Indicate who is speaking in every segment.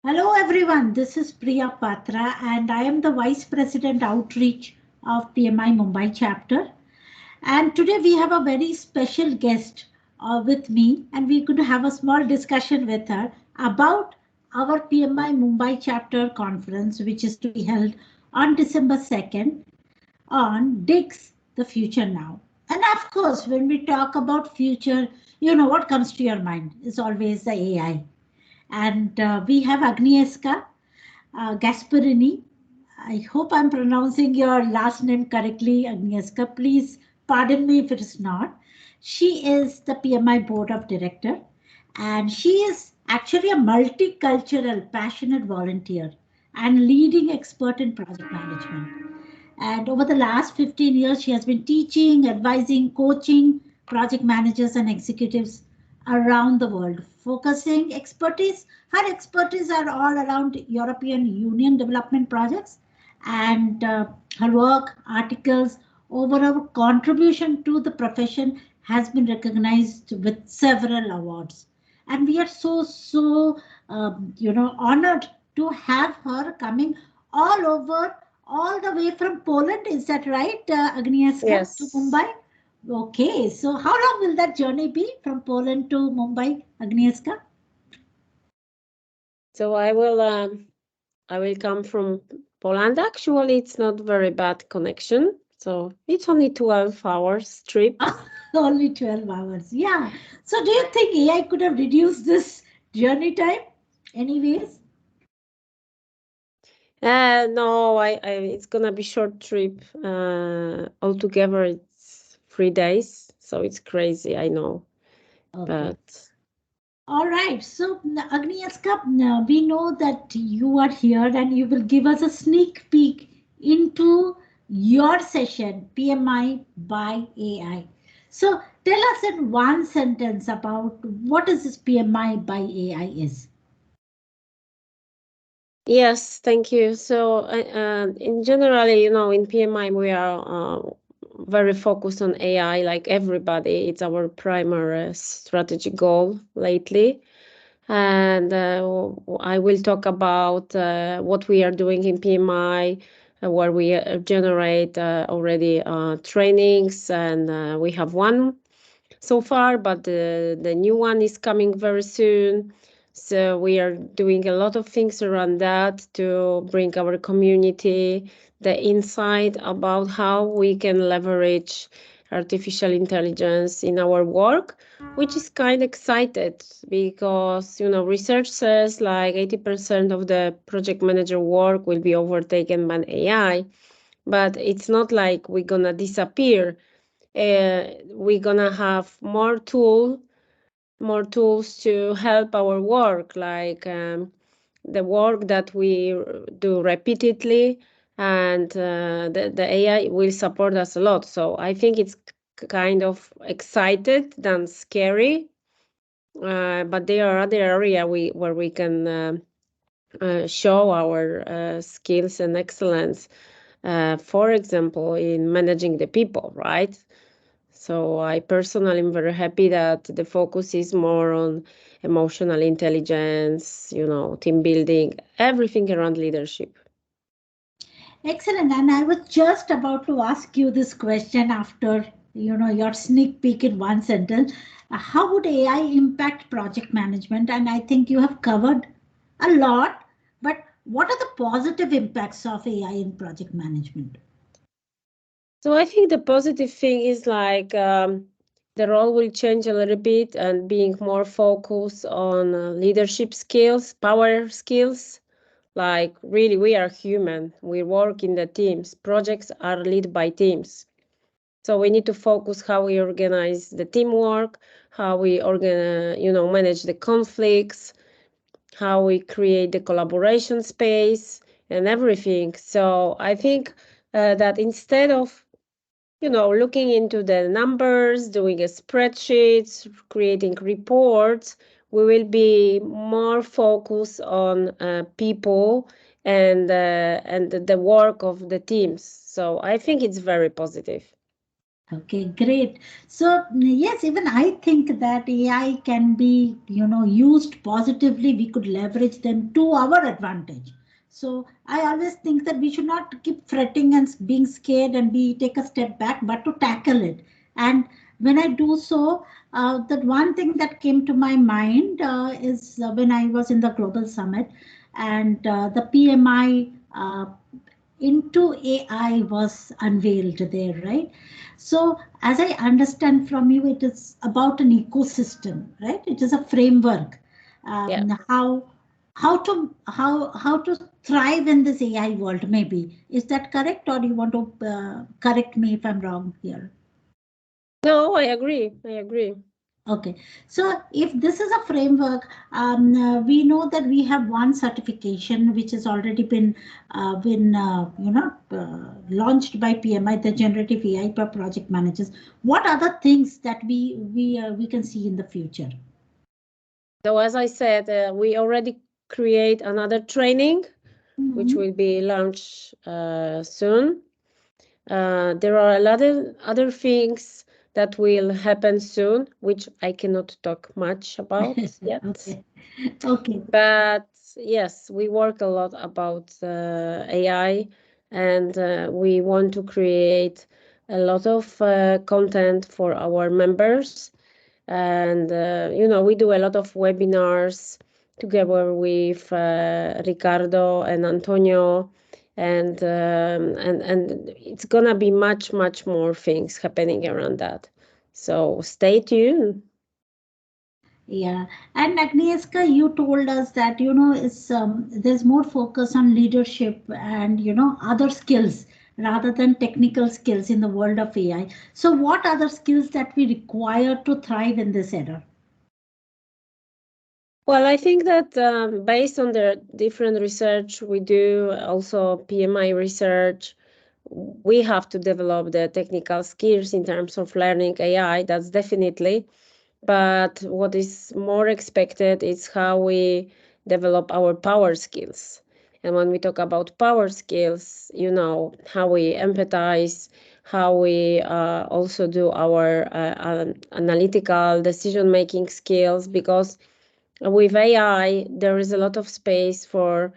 Speaker 1: Hello everyone, this is Priya Patra and I am the Vice President Outreach of PMI Mumbai chapter. And today we have a very special guest with me and we're going to have a small discussion with her about our PMI Mumbai chapter conference which is to be held on December 2nd on Digs the Future Now. And of course, when we talk about future, what comes to your mind is always the AI. And we have Agnieszka Gasperini. I hope I'm pronouncing your last name correctly, Agnieszka. Please pardon me if it is not. She is the PMI Board of Director, and she is actually a multicultural, passionate volunteer and leading expert in project management. And over the last 15 years, she has been teaching, advising, coaching project managers and executives around the world, focusing expertise. Her expertise are all around European Union development projects and her work, articles, overall contribution to the profession has been recognized with several awards. And we are honored to have her coming all over all the way from Poland. Is that right, Agnieszka, to
Speaker 2: Yes.
Speaker 1: Mumbai? Okay, so how long will that journey be from Poland to Mumbai, Agnieszka?
Speaker 2: So I will come from Poland. Actually, it's not very bad connection. So it's only 12 hours trip.
Speaker 1: Only 12 hours. Yeah. So do you think AI could have reduced this journey time? Anyways.
Speaker 2: No, it's gonna be short trip. Altogether, it's 3 days. So it's crazy, I know.
Speaker 1: Okay.
Speaker 2: But
Speaker 1: All right. So, Agnieszka, we know that you are here and you will give us a sneak peek into your session, PMI by AI. So, tell us in one sentence about what is this PMI by AI is.
Speaker 2: yes, thank you. So, in general, in PMI, we are very focused on AI, like everybody. It's our primary strategy goal lately. And I will talk about what we are doing in PMI, where we generate already trainings, and we have one so far, but the new one is coming very soon. So we are doing a lot of things around that to bring our community the insight about how we can leverage artificial intelligence in our work, which is kind of excited because research says like 80% of the project manager work will be overtaken by AI, but it's not like we're gonna disappear. We're gonna have more tools to help our work, like the work that we do repeatedly, and the AI will support us a lot. So I think it's kind of excited than scary, but there are other area where we can show our skills and excellence. For example, in managing the people, right? So I personally am very happy that the focus is more on emotional intelligence, team building, everything around leadership.
Speaker 1: Excellent. And I was just about to ask you this question after, your sneak peek in one sentence. How would AI impact project management? And I think you have covered a lot, but what are the positive impacts of AI in project management?
Speaker 2: So I think the positive thing is like the role will change a little bit and being more focused on leadership skills, power skills. Like really, we are human. We work in the teams. Projects are led by teams. So we need to focus how we organize the teamwork, how we manage the conflicts, how we create the collaboration space and everything. So I think that instead of looking into the numbers, doing a spreadsheets, creating reports, we will be more focused on people and the work of the teams. So I think it's very positive.
Speaker 1: Okay, great. So yes, even I think that AI can be, used positively. We could leverage them to our advantage. So I always think that we should not keep fretting and being scared and be take a step back, but to tackle it. And when I do so, that one thing that came to my mind is when I was in the global summit, and the PMI into AI was unveiled there, right? So, as I understand from you, it is about an ecosystem, right? It is a framework.
Speaker 2: Yeah.
Speaker 1: How to thrive in this AI world? Maybe is that correct, or you want to correct me if I'm wrong here?
Speaker 2: No, I agree. I agree.
Speaker 1: Okay, so if this is a framework, we know that we have one certification which has already been launched by PMI, the Generative AI for Project Managers. What other things that we can see in the future?
Speaker 2: So as I said, we already create another training, which
Speaker 1: Mhm.
Speaker 2: will be launched soon. There are a lot of other things that will happen soon, which I cannot talk much about yet.
Speaker 1: Okay, okay.
Speaker 2: But yes, we work a lot about AI, and we want to create a lot of content for our members. And we do a lot of webinars together with Ricardo and Antonio, and it's gonna be much more things happening around that. So stay tuned.
Speaker 1: Yeah, and Agnieszka, you told us that there's more focus on leadership and other skills rather than technical skills in the world of AI. So, what other skills that we require to thrive in this era?
Speaker 2: Well, I think that based on the different research we do, also PMI research, we have to develop the technical skills in terms of learning AI. That's definitely. But what is more expected is how we develop our power skills. And when we talk about power skills, how we empathize, how we also do our analytical decision making skills, because with AI, there is a lot of space for,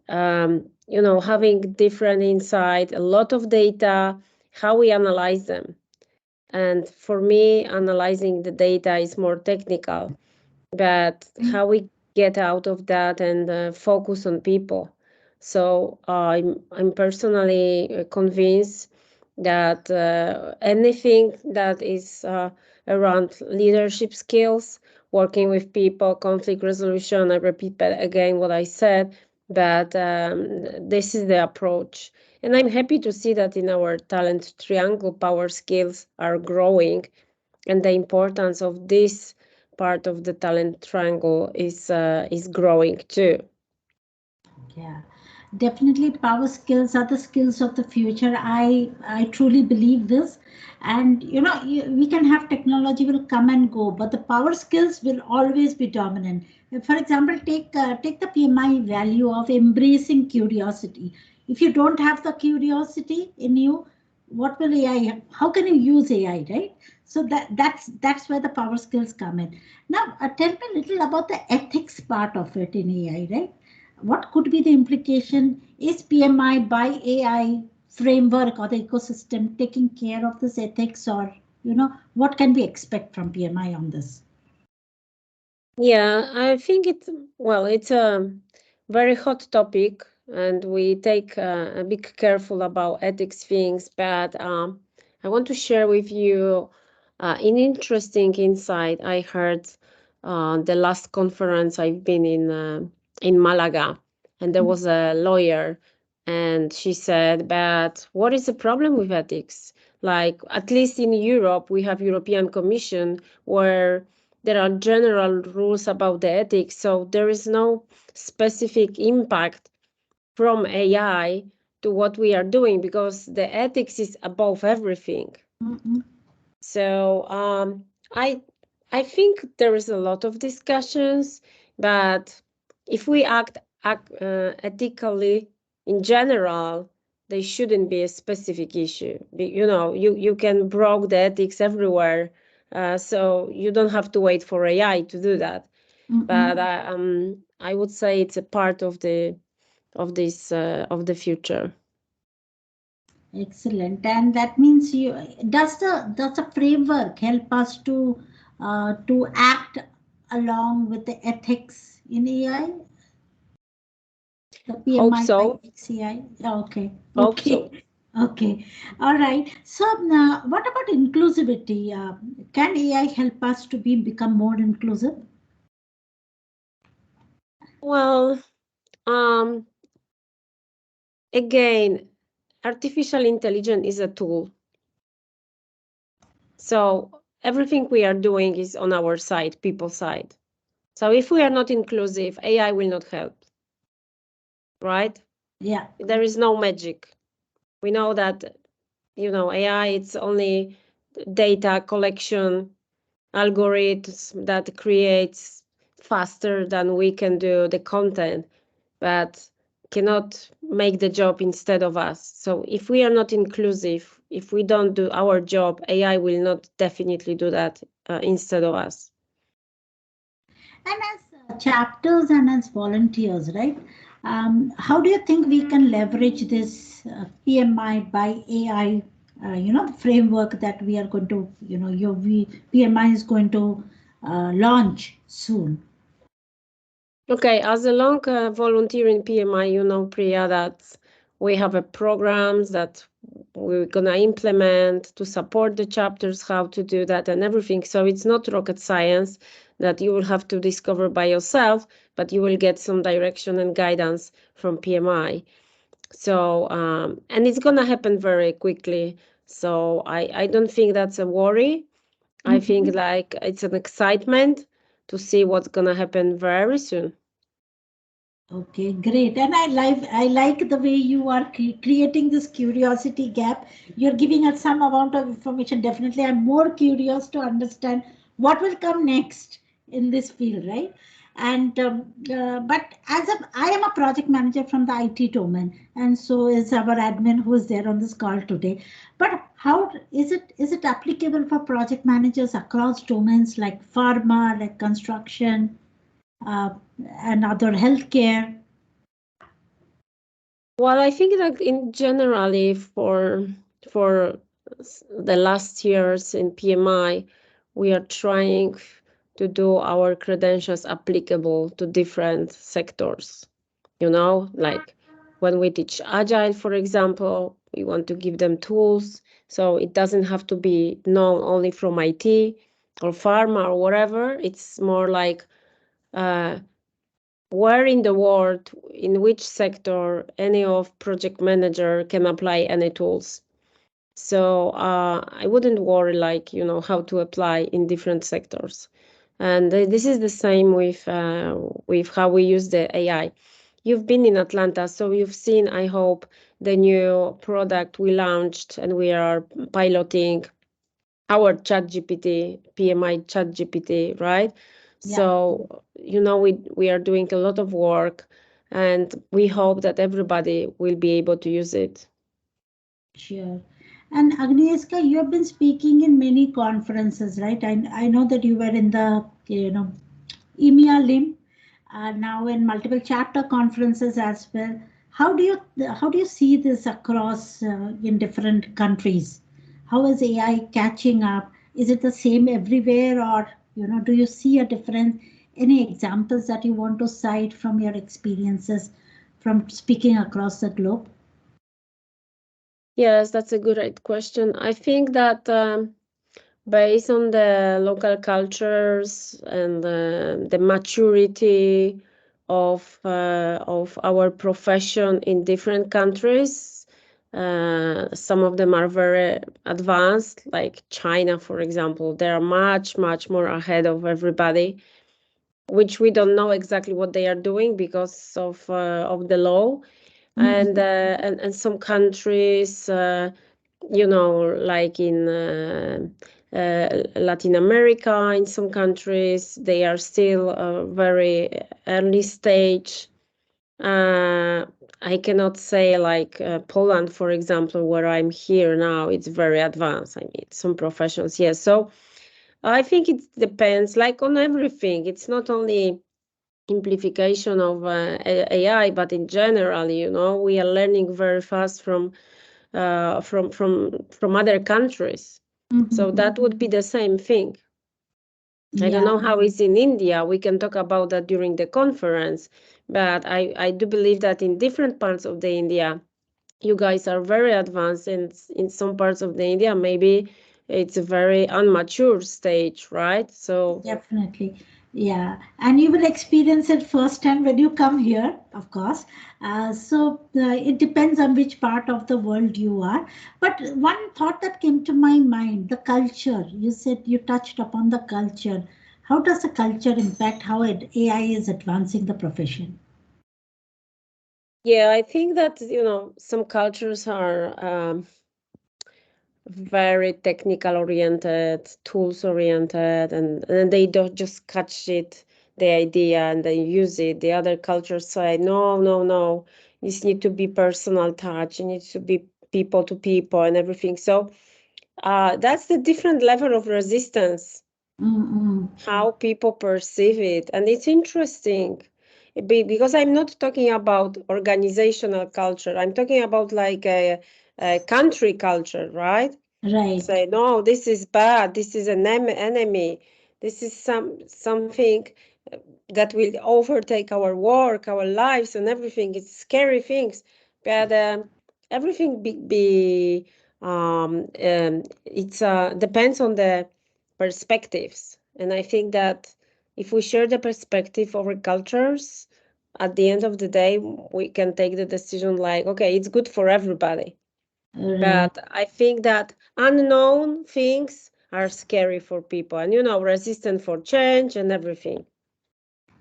Speaker 2: having different insight, a lot of data, how we analyze them. And for me, analyzing the data is more technical, but how we get out of that and focus on people. So I'm personally convinced that anything that is around leadership skills, working with people, conflict resolution, I repeat again what I said, but this is the approach. And I'm happy to see that in our talent triangle, power skills are growing, and the importance of this part of the talent triangle is growing too.
Speaker 1: Yeah, definitely power skills are the skills of the future. I truly believe this. And we can have technology will come and go, but the power skills will always be dominant. For example, take the PMI value of embracing curiosity. If you don't have the curiosity in you, what will AI? How can you use AI, right? So that's where the power skills come in. Now, tell me a little about the ethics part of it in AI, right? What could be the implication? Is PMI by AI framework or the ecosystem taking care of this ethics, or what can we expect from PMI on this?
Speaker 2: Yeah, I think it's a very hot topic, and we take a big careful about ethics things. But I want to share with you an interesting insight I heard the last conference I've been in Malaga, and there was a lawyer, and she said, "But what is the problem with ethics? Like at least in Europe, we have European Commission where." There are general rules about the ethics, so there is no specific impact from AI to what we are doing because the ethics is above everything.
Speaker 1: Mhm.
Speaker 2: So I think there is a lot of discussions, but if we act ethically in general, they shouldn't be a specific issue. You know, you can broke the ethics everywhere, so you don't have to wait for AI to do that. But I would say it's a part of the of the future.
Speaker 1: Excellent. And that means you does the framework help us to act along with the ethics in AI? The
Speaker 2: Hope
Speaker 1: PMI by
Speaker 2: so.
Speaker 1: XCI? Okay.
Speaker 2: Hope so.
Speaker 1: Okay. Okay. All right. So what about inclusivity? Can AI help us to become more inclusive?
Speaker 2: Well, again, artificial intelligence is a tool. So everything we are doing is on our side, people's side. So if we are not inclusive, AI will not help. Right?
Speaker 1: Yeah.
Speaker 2: There is no magic. We know that, you know, AI, it's only data collection algorithms that creates faster than we can do the content, but cannot make the job instead of us. So if we are not inclusive, if we don't do our job, AI will not definitely do that instead of us.
Speaker 1: And as chapters and as volunteers, right? How do you think we can leverage this PMI by AI? The framework that we are going to, PMI is going to launch soon.
Speaker 2: Okay, as a long volunteer in PMI, you know, Priya, that we have a programs that we're gonna implement to support the chapters, how to do that and everything. So it's not rocket science that you will have to discover by yourself, but you will get some direction and guidance from PMI. So, and it's gonna happen very quickly. So I don't think that's a worry. I think like it's an excitement to see what's gonna happen very soon.
Speaker 1: Okay, great. And I like the way you are creating this curiosity gap. You're giving us some amount of information. Definitely, I'm more curious to understand what will come next in this field, right? And but I am a project manager from the IT domain, and so is our admin who is there on this call today. But how is it applicable for project managers across domains like pharma, like construction, uh, and other healthcare?
Speaker 2: Well, I think that in generally for the last years in PMI, we are trying to do our credentials applicable to different sectors. You know, like when we teach Agile, for example, we want to give them tools. So it doesn't have to be known only from IT or pharma or whatever. It's more like uh, where in the world, in which sector, any of project manager can apply any tools. So I wouldn't worry like, you know, how to apply in different sectors. And this is the same with how we use the AI. You've been in Atlanta, so you've seen, I hope, the new product we launched and we are piloting our chat GPT, PMI chat GPT, right?
Speaker 1: Yeah.
Speaker 2: So, you know, we are doing a lot of work and we hope that everybody will be able to use it.
Speaker 1: Sure. And Agnieszka, you have been speaking in many conferences, right? I know that you were in the, EMEA LIM, now in multiple chapter conferences as well. How do you see this across in different countries? How is AI catching up? Is it the same everywhere, or do you see a difference? Any examples that you want to cite from your experiences from speaking across the globe?
Speaker 2: Yes, that's a good question. I think that based on the local cultures and the maturity of our profession in different countries, some of them are very advanced, like China, for example. They are much, much more ahead of everybody, which we don't know exactly what they are doing because of the law. And some countries, you know, like in Latin America, in some countries, they are still very early stage. Uh, I cannot say like Poland, for example, where I'm here now, it's very advanced. I mean, some professions, yes. So I think it depends, like on everything. It's not only amplification of AI, but in general, we are learning very fast from other countries. So that would be the same thing. I don't know how it's in India. We can talk about that during the conference, but I do believe that in different parts of the India, you guys are very advanced, and in some parts of the India, maybe it's a very immature stage, right? So
Speaker 1: Definitely. Yeah. And you will experience it firsthand when you come here, of course. It depends on which part of the world you are. But one thought that came to my mind, the culture. You said you touched upon the culture. How does the culture impact how AI is advancing the profession?
Speaker 2: yeah, I think that, some cultures are very technical oriented, tools oriented, and they don't just catch it, the idea, and then use it. The other cultures say, no, no, no, this need to be personal touch, it needs to be people to people and everything. So that's the different level of resistance, how people perceive it. And it's interesting because I'm not talking about organizational culture. I'm talking about like a country culture, right?
Speaker 1: Right.
Speaker 2: Say, no, this is bad, this is an enemy, this is something that will overtake our work, our lives, and everything. It's scary things, but everything it's depends on the perspectives. And I think that if we share the perspective of our cultures, at the end of the day, we can take the decision like, okay, it's good for everybody.
Speaker 1: Right.
Speaker 2: But I think that unknown things are scary for people, and resistant for change and everything.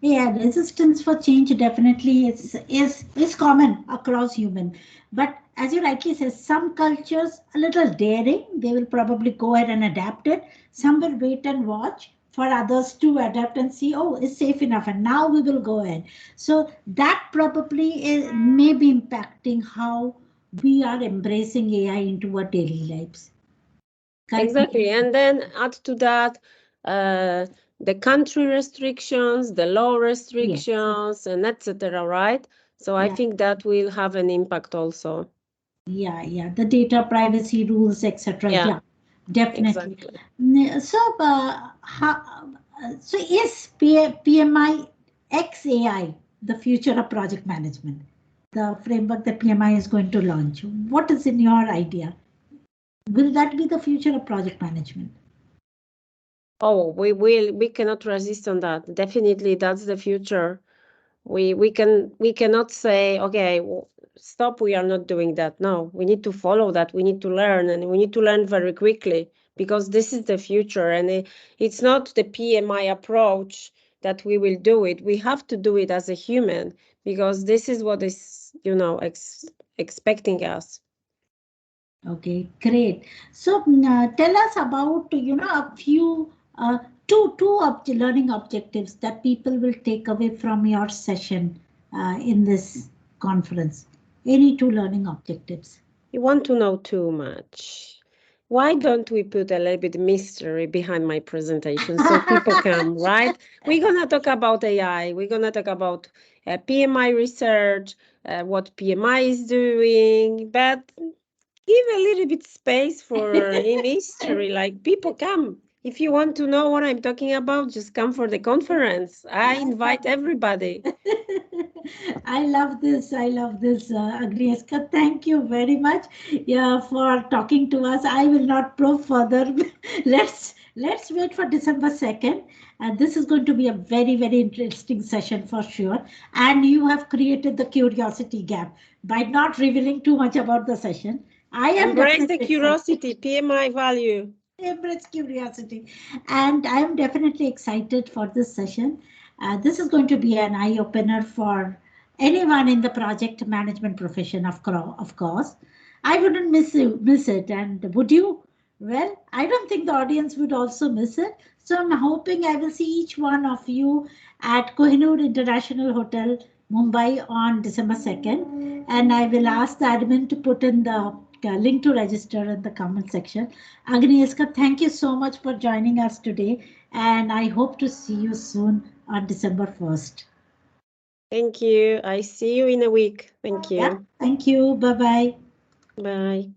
Speaker 1: Yeah, resistance for change definitely is common across human. But as you rightly said, some cultures a little daring. They will probably go ahead and adapt it. Some will wait and watch for others to adapt and see, oh, it's safe enough, and now we will go ahead. So that probably may be impacting how we are embracing AI into our daily lives. Correct me.
Speaker 2: Exactly. And then add to that uh, the country restrictions, the law
Speaker 1: Yes.
Speaker 2: restrictions, and etc. Right? So I
Speaker 1: Yeah.
Speaker 2: think that will have an impact also.
Speaker 1: Yeah, the data privacy rules, etc.
Speaker 2: Yeah,
Speaker 1: Yeah, definitely.
Speaker 2: exactly.
Speaker 1: So is PMI XAI the future of project management? The framework that PMI is going to launch. What is in your idea? Will that be the future of project management?
Speaker 2: Oh, we cannot resist on that. Definitely, that's the future. We cannot say, okay, stop, we are not doing that. No, we need to follow that. We need to learn, and we need to learn very quickly, because this is the future. And it's not the PMI approach that we will do it. We have to do it as a human, because this is what is expecting us.
Speaker 1: Okay, great. So tell us about a few learning objectives that people will take away from your session in this conference. Any two learning objectives?
Speaker 2: You want to know too much. Why don't we put a little bit mystery behind my presentation so people come, right? We're going to talk about AI. We're going to talk about PMI research, what PMI is doing, but give a little bit space for mystery. Like, people come. If you want to know what I'm talking about, just come for the conference. I invite everybody.
Speaker 1: I love this. I love this, Agnieszka. Thank you very much, yeah, for talking to us. I will not probe further. Let's wait for December 2nd. And this is going to be a very interesting session for sure. And you have created the curiosity gap by not revealing too much about the session. I am
Speaker 2: Embrace the
Speaker 1: definitely excited.
Speaker 2: curiosity, PMI value.
Speaker 1: Embrace curiosity. And I am definitely excited for this session. This is going to be an eye opener for anyone in the project management profession, of course. I wouldn't miss it. And would you? Well, I don't think the audience would also miss it. So I'm hoping I will see each one of you at Kohinoor International Hotel Mumbai on December 2nd. And I will ask the admin to put in the link to register in the comment section. Agnieszka, thank you so much for joining us today. And I hope to see you soon on December 1st.
Speaker 2: Thank you. I see you in a week. Thank you.
Speaker 1: Yeah, thank you. Bye-bye.
Speaker 2: Bye.